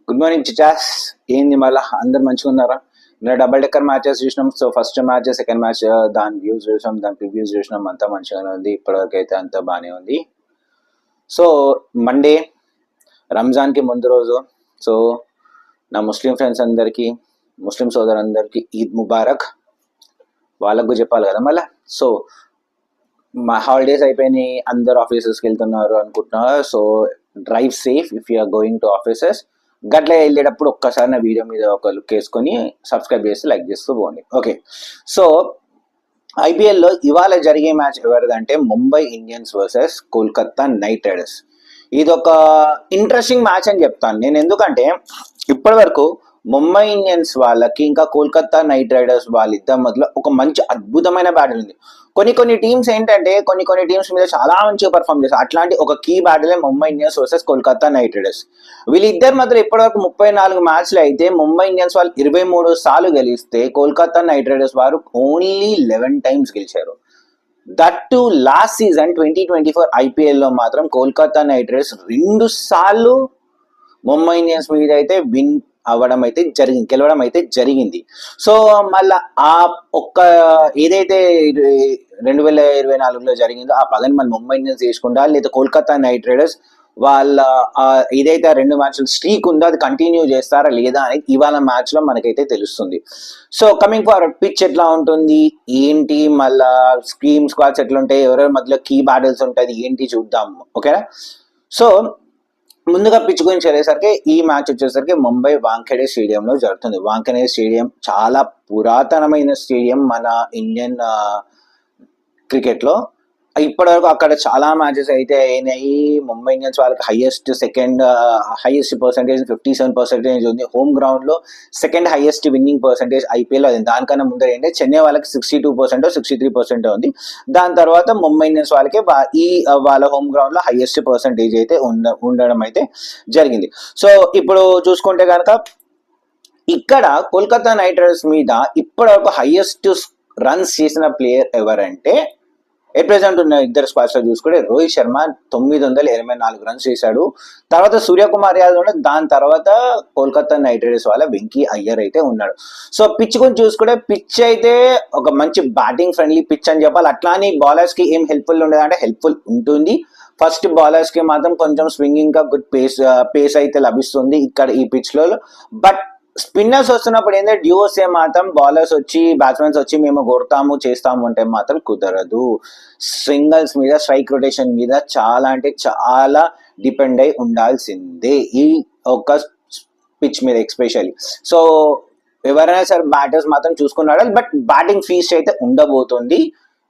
Good morning Chichas. ఏంది మళ్ళీ అందరు మంచిగా ఉన్నారా? నేను డబుల్ డెక్కర్ మ్యాచెస్ చూసినాం. So first match second match దాని వ్యూస్ చూసినాం, దాని ప్రివ్యూస్ చూసినాం. అంతా మంచిగానే ఉంది, ఇప్పటివరకు అయితే అంతా బాగానే ఉంది. సో మండే రంజాన్కి ముందు రోజు. సో నా ముస్లిం ఫ్రెండ్స్ అందరికీ, ముస్లిం సోదరులందరికీ ఈద్ ముబారక్. వాళ్ళకు చెప్పాలి కదా మళ్ళీ. సో మా హాలిడేస్ అయిపోయినాయి, అందరు ఆఫీసెస్కి వెళ్తున్నారు అనుకుంటున్నారు. So drive safe if you're going to offices. గట్ల వెళ్ళేటప్పుడు ఒక్కసారి నా వీడియో మీద ఒక లుక్ వేసుకొని సబ్స్క్రైబ్ చేసి లైక్ చేస్తూ పోండి. ఓకే, సో ఐపీఎల్లో ఇవాళ జరిగే మ్యాచ్ ఎవరిదంటే Mumbai Indians versus Kolkata Knight Riders. ఇది ఒక ఇంట్రెస్టింగ్ మ్యాచ్ అని చెప్తాను నేను, ఎందుకంటే ఇప్పటి వరకు ముంబై ఇండియన్స్ వాళ్ళకి ఇంకా కోల్కతా నైట్ రైడర్స్ వాళ్ళిద్దరి మధ్యలో ఒక మంచి అద్భుతమైన బ్యాటిల్ ఉంది. కొన్ని టీమ్స్ ఏంటంటే కొన్ని టీమ్స్ మీద చాలా మంచిగా పర్ఫామ్ చేస్తారు. అట్లాంటి ఒక key battle Mumbai Indians versus Kolkata Knight Riders. వీళ్ళిద్దరి మధ్యలో ఇప్పటివరకు 34 మ్యాచ్లు అయితే ముంబై ఇండియన్స్ వాళ్ళు 23 సార్లు గెలిస్తే కోల్కతా నైట్ రైడర్స్ వారు ఓన్లీ 11 టైమ్స్ గెలిచారు. దట్ టు లాస్ట్ సీజన్ 2024 ఐపీఎల్లో మాత్రం కోల్కతా నైట్ రైడర్స్ 2 సార్లు ముంబై ఇండియన్స్ మీద అయితే విన్ అవ్వడం అయితే జరిగింది, గెలవడం అయితే జరిగింది. సో మళ్ళా ఆ ఒక్క ఏదైతే 2024లో జరిగిందో ఆ పదని మన ముంబై ఇండియన్స్ తీసుకుంటా, లేదా కోల్కతా నైట్ రైడర్స్ వాళ్ళ ఏదైతే 2 మ్యాచ్ల స్ట్రీక్ ఉందో అది కంటిన్యూ చేస్తారా లేదా అనేది ఇవాళ మ్యాచ్ లో మనకైతే తెలుస్తుంది. సో కమింగ్ ఫార్వర్డ్, పిచ్ ఎట్లా ఉంటుంది ఏంటి, మళ్ళా స్క్రీమ్ స్క్వాడ్స్ ఎట్లా ఉంటాయి, ఎవరెవరి మధ్యలో కీ బ్యాటిల్స్ ఉంటుంది ఏంటి చూద్దాం. ఓకేనా? సో ముందుగా పిచ్ గురించి వెళ్ళేసరికి ఈ మ్యాచ్ వచ్చేసరికి ముంబై వాంఖేడే స్టేడియంలో జరుగుతుంది. వాంఖేడే స్టేడియం చాలా పురాతనమైన స్టేడియం మన ఇండియన్ క్రికెట్లో. ఇప్పటివరకు అక్కడ చాలా మ్యాచెస్ అయితే అయినాయి. ముంబై ఇండియన్స్ వాళ్ళకి హైయెస్ట్ పర్సెంటేజ్ 57% ఉంది. హోమ్ గ్రౌండ్ లో second highest winnowing percentage IPL అది. దానికన్నా ముందర ఏంటంటే చెన్నై వాళ్ళకి 62% 63% ఉంది. దాని తర్వాత ముంబై ఇండియన్స్ వాళ్ళకి వాళ్ళ హోమ్ గ్రౌండ్ లో హైయెస్ట్ పర్సెంటేజ్ అయితే ఉండడం అయితే జరిగింది. సో ఇప్పుడు చూసుకుంటే కనుక ఇక్కడ కోల్కతా నైట్ రైడర్స్ మీద ఇప్పటివరకు హైయెస్ట్ రన్స్ చేసిన ప్లేయర్ ఎవరంటే ఎట్ ప్రెసెంట్ ఉన్న ఇద్దరు స్క్వాడ్స్ లో చూసుకుంటే రోహిత్ శర్మ 984 రన్స్ చేశాడు. తర్వాత సూర్యకుమార్ యాదవ్ ఉన్నాడు. దాని తర్వాత కోల్కతా నైట్ రైడర్స్ వాళ్ళ వెంకీ అయ్యర్ అయితే ఉన్నాడు. సో పిచ్ గురించి చూసుకుంటే పిచ్ అయితే ఒక మంచి బ్యాటింగ్ ఫ్రెండ్లీ పిచ్ అని చెప్పాలి. అట్లానే బౌలర్స్ కి ఏం హెల్ప్ఫుల్ ఉండదు అంటే హెల్ప్ఫుల్ ఉంటుంది. ఫస్ట్ బౌలర్స్ కి మాత్రం కొంచెం స్వింగింగ్ గా గుడ్ పేస్ అయితే లభిస్తుంది ఇక్కడ ఈ పిచ్ లో. బట్ స్పిన్నర్స్ వస్తున్నప్పుడు ఏంటంటే డ్యూస్ మాత్రం బౌలర్స్ వచ్చి బ్యాట్స్మెన్స్ వచ్చి మేము కొడతాము చేస్తాము అంటే మాత్రం కుదరదు. సింగిల్స్ మీద స్ట్రైక్ రొటేషన్ మీద చాలా అంటే చాలా డిపెండ్ అయి ఉండాల్సిందే ఈ ఒక పిచ్ మీద ఎక్స్పెషల్లీ. సో ఎవరైనా సరే బ్యాటర్స్ మాత్రం చూసుకున్నాడు. బట్ బ్యాటింగ్ ఫీస్ట్ అయితే ఉండబోతుంది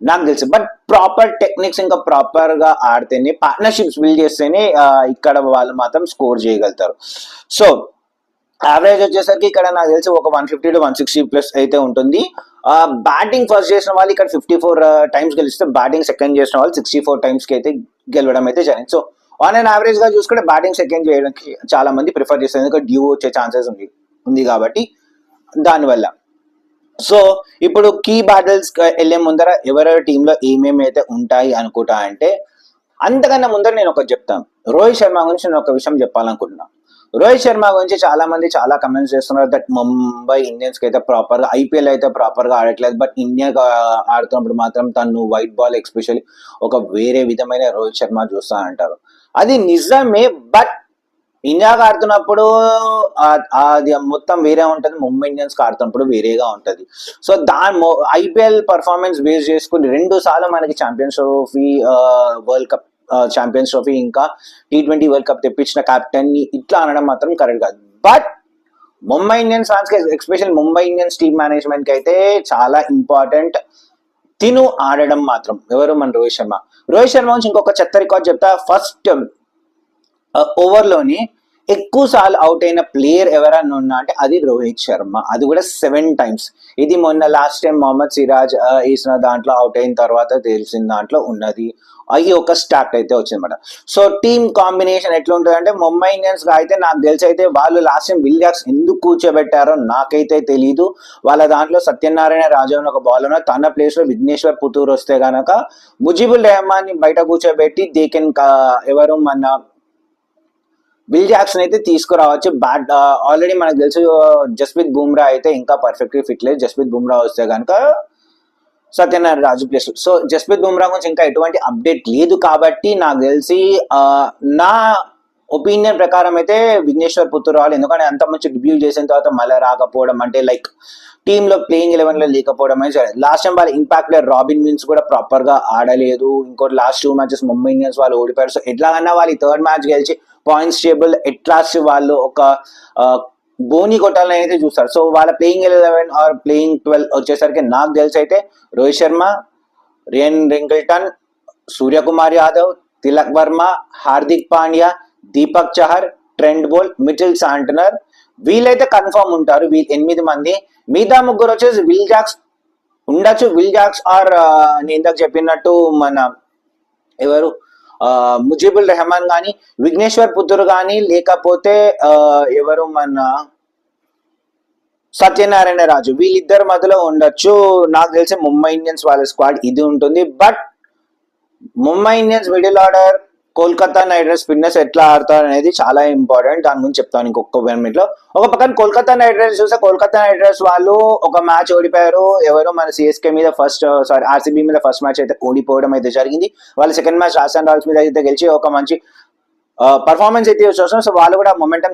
నాకు తెలుసు. బట్ ప్రాపర్ టెక్నిక్స్ ఇంకా ప్రాపర్ గా ఆడితేనే, పార్ట్నర్షిప్స్ బిల్డ్ చేస్తేనే ఇక్కడ వాళ్ళు మాత్రం స్కోర్ చేయగలుగుతారు. సో యావరేజ్ వచ్చేసరికి ఇక్కడ నాకు తెలిసి ఒక 150 to 160 ప్లస్ అయితే ఉంటుంది. బ్యాటింగ్ ఫస్ట్ చేసిన వాళ్ళు ఇక్కడ 54 టైమ్స్ గెలిస్తే బ్యాటింగ్ సెకండ్ చేసిన వాళ్ళు 64 టైమ్స్ కి అయితే గెలవడం అయితే జరిగింది. సో ఆన్ అండ్ యావరేజ్ గా చూసుకుంటే బ్యాటింగ్ సెకండ్ చేయడానికి చాలా మంది ప్రిఫర్ చేస్తారు, ఎందుకంటే డ్యూ వచ్చే ఛాన్సెస్ ఉంది కాబట్టి దానివల్ల. సో ఇప్పుడు కీ బ్యాటిల్స్ వెళ్ళే ముందర ఎవరెవరి టీంలో ఏమేమి అయితే ఉంటాయి అనుకుంటా అంటే, అంతకన్నా ముందర నేను ఒకటి చెప్తాను. రోహిత్ శర్మ గురించి నేను ఒక విషయం చెప్పాలనుకుంటున్నాను. రోహిత్ శర్మ గురించి చాలా మంది చాలా కమెంట్స్ చేస్తున్నారు దట్ ముంబై ఇండియన్స్ కి అయితే ప్రాపర్ గా ఐపీఎల్ అయితే ప్రాపర్ గా ఆడట్లేదు, బట్ ఇండియా ఆడుతున్నప్పుడు మాత్రం తను వైట్ బాల్ ఎక్స్పెషల్లీ ఒక వేరే విధమైన రోహిత్ శర్మ చూస్తా అంటారు. అది నిజమే, బట్ ఇండియాకి ఆడుతున్నప్పుడు అది మొత్తం వేరే ఉంటది, ముంబై ఇండియన్స్ కి ఆడుతున్నప్పుడు వేరేగా ఉంటది. సో ఐపీఎల్ పర్ఫార్మెన్స్ బేస్ చేసుకుని 2 సార్లు మనకి champions trophy, world cup champions trophy ఇంకా T20 వరల్డ్ కప్ తెప్పించిన కెప్టెన్ ని ఇట్లా అనడం మాత్రం కరెక్ట్ కాదు. బట్ ముంబై ఇండియన్స్ ఫ్యాన్స్ కి special Mumbai Indians team management కి అయితే చాలా ఇంపార్టెంట్ తిను ఆడడం మాత్రం. ఎవరు? మన రోహిత్ శర్మ. రోహిత్ శర్మ నుంచి ఇంకొక చెత్త రికార్డ్ చెప్తా. ఫస్ట్ ఓవర్ లోని ఎక్కువ సార్లు అవుట్ అయిన ప్లేయర్ ఎవరన్నా ఉన్నా అంటే అది రోహిత్ శర్మ, అది కూడా 7 times. ఇది మొన్న లాస్ట్ టైం మొహమ్మద్ సిరాజ్ వేసిన దాంట్లో అవుట్ అయిన తర్వాత తెలిసిన దాంట్లో ఉన్నది. అవి ఒక స్టాక్ అయితే వచ్చిందన్నమాట. సో టీమ్ కాంబినేషన్ ఎట్లా ఉంటుంది అంటే ముంబై ఇండియన్స్ అయితే నాకు తెలిసి అయితే వాళ్ళు లాస్ట్ టైం విల్ జాక్స్ ఎందుకు కూర్చోబెట్టారో నాకైతే తెలీదు. వాళ్ళ దాంట్లో సత్యనారాయణ రాజు అని ఒక బౌలర్, తన ప్లేస్ లో విఘ్నేశ్వర్ పుత్తూర్ వస్తే గనక ముజిబుల్ రెహమాన్ ని బయట కూర్చోబెట్టి ఎవరు మన విల్ జాక్సన్ అయితే తీసుకురావచ్చు. ఆల్రెడీ మనకు తెలుసు జస్ప్రీత్ బుమ్రా అయితే ఇంకా పర్ఫెక్ట్లీ ఫిట్ లేదు. జస్ప్రీత్ బుమ్రా వస్తే కనుక సత్యనారాయణ రాజు ప్లేస్. సో జస్ప్రీత్ బుమ్రా గురించి ఇంకా ఎటువంటి అప్డేట్ లేదు కాబట్టి నాకు తెలిసి నా ఒపీనియన్ ప్రకారం అయితే విఘ్నేశ్వర్ పుత్తూరు రావాలి. ఎందుకంటే అంత మంచి డెబ్యూ చేసిన తర్వాత మళ్ళీ రాకపోవడం అంటే లైక్ టీంలో ప్లేయింగ్ 11 లో లేకపోవడం అనేది లాస్ట్ టైం వాళ్ళ ఇంపాక్ట్ ప్లేయర్ రాబిన్ మిన్స్ కూడా ప్రాపర్ గా ఆడలేదు. ఇంకోటి లాస్ట్ 2 మ్యాచెస్ ముంబై ఇండియన్స్ వాళ్ళు ఓడిపోయారు. సో ఎట్లాగన్నా వాళ్ళు ఈ థర్డ్ మ్యాచ్ గెలిచి పాయింట్స్ టేబుల్ ఎట్లాస్ట్ వాళ్ళు ఒక బోని కొట్టాలని అయితే చూస్తారు. సో వాళ్ళ ప్లేయింగ్ 11 ఆర్ ప్లేయింగ్ 12 వచ్చేసరికి నాకు తెలిసి అయితే Rohit Sharma, Ryan Rickelton, Suryakumar Yadav, Tilak Varma, Hardik Pandya, Deepak Chahar, Trent Boult, Mitchell Santner వీళ్ళైతే కన్ఫర్మ్ ఉంటారు. వీళ్ళు 8 మంది. మిగతా ముగ్గురు వచ్చేసి విల్ జాక్స్ ఉండొచ్చు. విల్ జాక్స్ ఆర్ నేను ఇందాక చెప్పినట్టు మన ఎవరు ముజీబుల్ రెహమాన్ కానీ, విఘ్నేశ్వర్ పుత్తూరు కానీ, లేకపోతే ఎవరు మన సత్యనారాయణ రాజు వీళ్ళిద్దరి మధ్యలో ఉండొచ్చు. నాకు తెలిసి ముంబై ఇండియన్స్ వాళ్ళ స్క్వాడ్ ఇది ఉంటుంది. But Mumbai Indians middle order, Kolkata Knight riders spinners ఎట్లా ఆడతారు అనేది చాలా ఇంపార్టెంట్. దాని గురించి చెప్తాను ఇంకొక 1 minute లో. ఒక పక్కన కోల్కతా నైట్ రైడర్స్ చూస్తే కోల్కతా నైట్ రైడర్స్ వాళ్ళు ఒక మ్యాచ్ ఓడిపోయారు. ఎవరు మన సిఎస్కే మీద ఆర్సీబీ మీద ఫస్ట్ మ్యాచ్ అయితే ఓడిపోవడం అయితే జరిగింది. వాళ్ళు సెకండ్ మ్యాచ్ రాజస్థాన్ రాయల్స్ మీద అయితే గెలిచి ఒక మంచి పర్ఫార్మెన్స్ అయితే చూస్తాం. సో వాళ్ళు కూడా మొమెంటం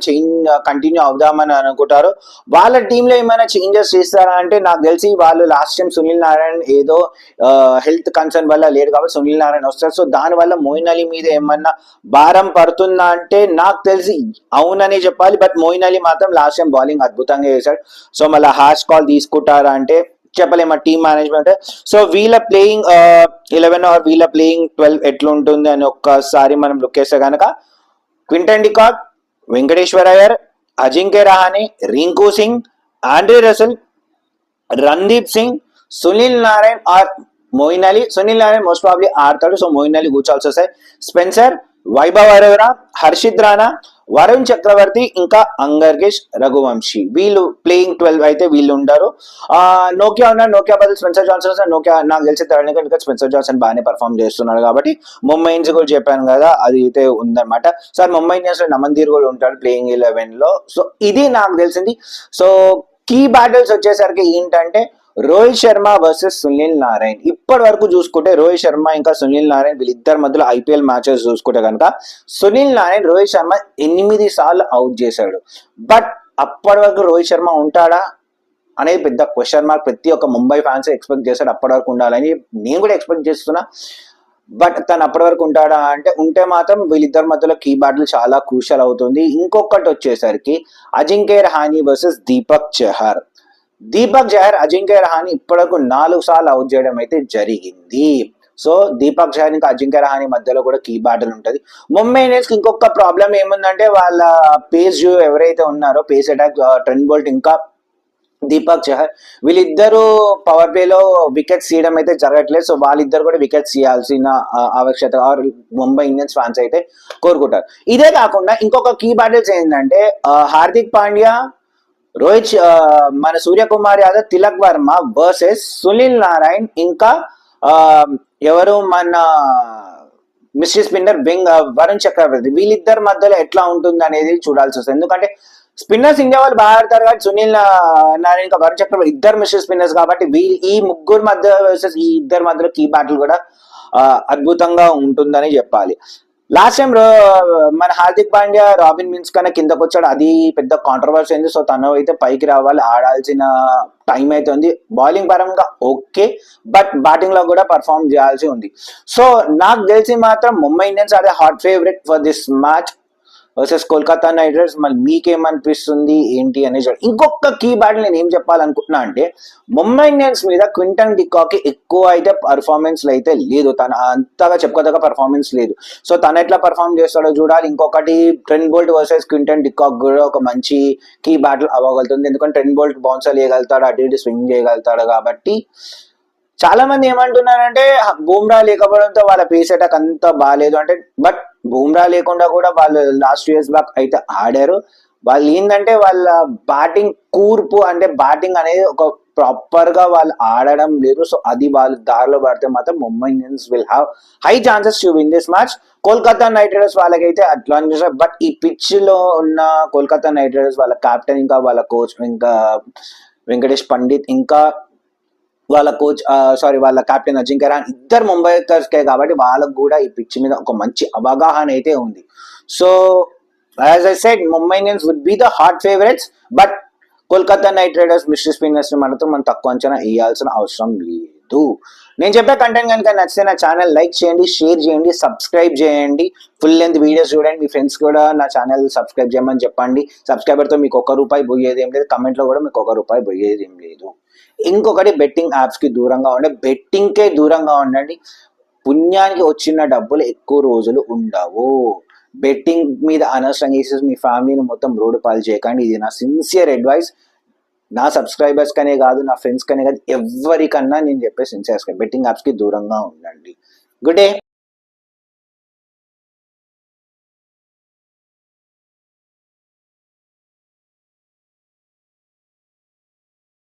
కంటిన్యూ అవుదామని అనుకుంటారు. వాళ్ళ టీంలో ఏమైనా చేంజెస్ చేస్తారా అంటే నాకు తెలిసి వాళ్ళు లాస్ట్ టైం సునీల్ నారాయణ్ ఏదో హెల్త్ కన్సర్న్ వల్ల లేడు కాబట్టి సునీల్ నారాయణ్ వస్తారు. సో దానివల్ల మోయిన్ అలీ మీద ఏమన్నా భారం పడుతుందా అంటే నాకు తెలిసి అవునని చెప్పాలి. బట్ మోయిన్ అలీ మాత్రం లాస్ట్ టైం బౌలింగ్ అద్భుతంగా చేశాడు. సో మళ్ళీ హార్ష్ కాల్ తీసుకుంటారా అంటే చెప్పలేము టీమ్ మేనేజ్మెంట్. సో వీళ్ళ ప్లేయింగ్ 11 ఆర్ వీళ్ళ ప్లేయింగ్ 12 ఎట్లుంటుంది అని ఒక్కసారి మనం లుక్ చేస్తే కనుక Quinton de Kock, Venkateshwara Iyer, Ajinkya Rahane, Rinku Singh, Andre Russell, Randeep Singh, Sunil Narayan or Moeen Ali. Sunil Narayan most probably ఆడతాడు. సో మోయిన్ అలీ కూర్చోవాల్సి వస్తాయి. స్పెన్సర్, వైభవ్ అరోరా, హర్షిద్ రాణా, వరుణ్ చక్రవర్తి, ఇంకా అంగర్గేష్ రఘువంశీ వీళ్ళు ప్లేయింగ్ 12 అయితే వీళ్ళు ఉంటారు. నోకియా ఉన్నారు. నోకియా బదులు స్పెన్సర్ జాన్సన్. నోకియా నాకు తెలిసి ఇంకా స్పెన్సర్ జాన్సన్ బాగానే పర్ఫామ్ చేస్తున్నాడు కాబట్టి ముంబై ఇండియన్స్ కూడా చెప్పాను కదా అది అయితే ఉందన్నమాట. సార్ ముంబై ఇండియన్స్ లో నమన్దీర్ కూడా ఉంటాడు ప్లేయింగ్ 11 లో. సో ఇది నాకు తెలిసింది. సో కీ బ్యాటిల్స్ వచ్చేసరికి ఏంటంటే రోహిత్ శర్మ వర్సెస్ సునీల్ నారాయణ్. ఇప్పటి వరకు చూసుకుంటే రోహిత్ శర్మ ఇంకా సునీల్ నారాయణ్ వీళ్ళిద్దరి మధ్యలో ఐపీఎల్ మ్యాచెస్ చూసుకుంటే కనుక సునీల్ నారాయణ్ రోహిత్ శర్మ 8 సార్లు అవుట్ చేశాడు. బట్ అప్పటి వరకు రోహిత్ శర్మ ఉంటాడా అనేది పెద్ద క్వశ్చన్ మార్క్. ప్రతి ఒక్క ముంబై ఫ్యాన్స్ ఎక్స్పెక్ట్ చేశాడు అప్పటి వరకు ఉండాలని. నేను కూడా ఎక్స్పెక్ట్ చేస్తున్నా. బట్ తను అప్పటి వరకు ఉంటాడా అంటే ఉంటే మాత్రం వీళ్ళిద్దరి మధ్యలో కీ బ్యాటిల్ చాలా క్రూషియల్ అవుతుంది. ఇంకొకటి వచ్చేసరికి అజింక్య రహానే వర్సెస్ దీపక్ చహర్. దీపక్ చహర్ అజింక్య రహానే ఇప్పటివరకు 4 సార్లు అవుట్ చేయడం అయితే జరిగింది. సో దీపక్ చహర్ ఇంకా అజింక్య రహానే మధ్యలో కూడా కీ బ్యాటిల్ ఉంటుంది. ముంబై ఇండియన్స్ కి ఇంకొక ప్రాబ్లం ఏముందంటే వాళ్ళ పేస్ ఎవరైతే ఉన్నారో పేస్ అటాక్ ట్రెంట్ బోల్ట్ ఇంకా దీపక్ చహర్ వీళ్ళిద్దరూ పవర్ ప్లే లో వికెట్స్ తీయడం అయితే జరగట్లేదు. సో వాళ్ళిద్దరు కూడా వికెట్స్ తీయాల్సిన ఆవశ్యకత ముంబై ఇండియన్స్ ఫ్యాన్స్ అయితే కోరుకుంటారు. ఇదే కాకుండా ఇంకొక కీ బ్యాటిల్స్ ఏంటంటే హార్దిక్ పాండ్యా, మన సూర్యకుమార్ యాదవ్, తిలక్ వర్మ వర్సెస్ సునీల్ నారాయణ్ ఇంకా ఎవరు మన మిస్టర్ స్పిన్నర్ వరుణ్ చక్రవర్తి. వీళ్ళిద్దరి మధ్యలో ఎట్లా ఉంటుంది అనేది చూడాల్సి వస్తుంది. ఎందుకంటే స్పిన్నర్స్ ఇండియా వాళ్ళు బాగా ఆడతారు కాబట్టి సునీల్ నారాయణ్ ఇంకా వరుణ్ చక్రవర్తి ఇద్దరు మిస్టర్ స్పిన్నర్స్ కాబట్టి ఈ ముగ్గురు మధ్య వర్సెస్ ఈ ఇద్దరి మధ్యలో కీ బ్యాటిల్ కూడా అద్భుతంగా ఉంటుందని చెప్పాలి. లాస్ట్ టైం మన హార్దిక్ పాండ్యా రాబిన్ మిన్స్ కన్నా కిందకు వచ్చాడు. అది పెద్ద కాంట్రవర్సీ అయింది. సో తను అయితే పైకి రావాలి, ఆడాల్సిన టైం అయితే ఉంది. బౌలింగ్ పరంగా ఓకే, బట్ బ్యాటింగ్ లో కూడా పర్ఫామ్ చేయాల్సి ఉంది. సో నాకు తెలిసి మాత్రం Mumbai Indians or hot favourite for this match versus Kolkata Knight riders. మళ్ళీ మీకేమనిపిస్తుంది ఏంటి అనేది ఇంకొక కీ బ్యాటిల్ నేను ఏం చెప్పాలనుకుంటున్నా అంటే ముంబై ఇండియన్స్ మీద క్వింటన్ డికాక్ ఎక్కువ అయితే పర్ఫార్మెన్స్ అయితే లేదు. తన అంతగా చెప్పుకోదగ్గ పర్ఫార్మెన్స్ లేదు. సో తను ఎట్లా పర్ఫార్మ్ చేస్తాడో చూడాలి. ఇంకొకటి Trent Boult versus Quinton de Kock కూడా ఒక మంచి కీ బ్యాటిల్ అవ్వగలుగుతుంది. ఎందుకంటే ట్రెంట్ బోల్ట్ బౌన్సర్ చేయగలుగుతాడు, అటు ఇటు స్వింగ్ చేయగలుగుతాడు కాబట్టి. చాలా మంది ఏమంటున్నారంటే బూమ్రా లేకపోవడంతో వాళ్ళ పేస్ అటాక్ అంత బాగాలేదు అంటే, బట్ బూమ్రా లేకుండా కూడా వాళ్ళు లాస్ట్ 2 years బ్యాక్ అయితే ఆడారు. వాళ్ళు ఏంటంటే వాళ్ళ బ్యాటింగ్ కూర్పు అంటే బ్యాటింగ్ అనేది ఒక ప్రాపర్ గా వాళ్ళు ఆడడం లేదు. సో అది వాళ్ళు దారిలో పడితే మాత్రం Mumbai Indians will have high chances to win this match. Kolkata Knight riders వాళ్ళకైతే అడ్వాంటేజ్. బట్ ఈ పిచ్ లో ఉన్న కోల్కతా నైట్ రైడర్స్ వాళ్ళ కెప్టెన్ ఇంకా వాళ్ళ కోచ్ ఇంకా వెంకటేష్ పండిత్ ఇంకా వాళ్ళ కోచ్ వాళ్ళ కెప్టెన్ అజింక్య రహానే ఇద్దరు ముంబైకర్స్కే కాబట్టి వాళ్ళకు కూడా ఈ పిచ్ మీద ఒక మంచి అవగాహన అయితే ఉంది. So as I said Mumbai Indians would be the hot favourites. But Kolkata Knight Riders mystery spinners మనం తక్కువ అంచనా వేయాల్సిన అవసరం లేదు. నేను చెప్పే కంటెంట్ కనుక నచ్చితే నా ఛానల్ లైక్ చేయండి, షేర్ చేయండి, సబ్స్క్రైబ్ చేయండి. ఫుల్ లెంత్ వీడియోస్ చూడండి. మీ ఫ్రెండ్స్ కూడా నా ఛానల్ సబ్స్క్రైబ్ చేయమని చెప్పండి. సబ్స్క్రైబర్తో మీకు ₹1 పోయేది ఏం లేదు, కమెంట్లో కూడా మీకు ₹1 పోయేది ఏం లేదు. ఇంకొకటి బెట్టింగ్ యాప్స్కి దూరంగా ఉండండి, బెట్టింగ్కే దూరంగా ఉండండి. పుణ్యానికి వచ్చిన డబ్బులు ఎక్కువ రోజులు ఉండవు. బెట్టింగ్ మీద అనవసరంగా వేసేసి మీ ఫ్యామిలీని మొత్తం రోడ్డు పాలు చేయకండి. ఇది నా సిన్సియర్ అడ్వైస్. నా సబ్స్క్రైబర్స్ కనే కాదు, నా ఫ్రెండ్స్ కనే కాదు, ఎవరికన్నా నేను చెప్పే సిన్సియర్స్గా బెట్టింగ్ యాప్స్కి దూరంగా ఉండండి. Good day.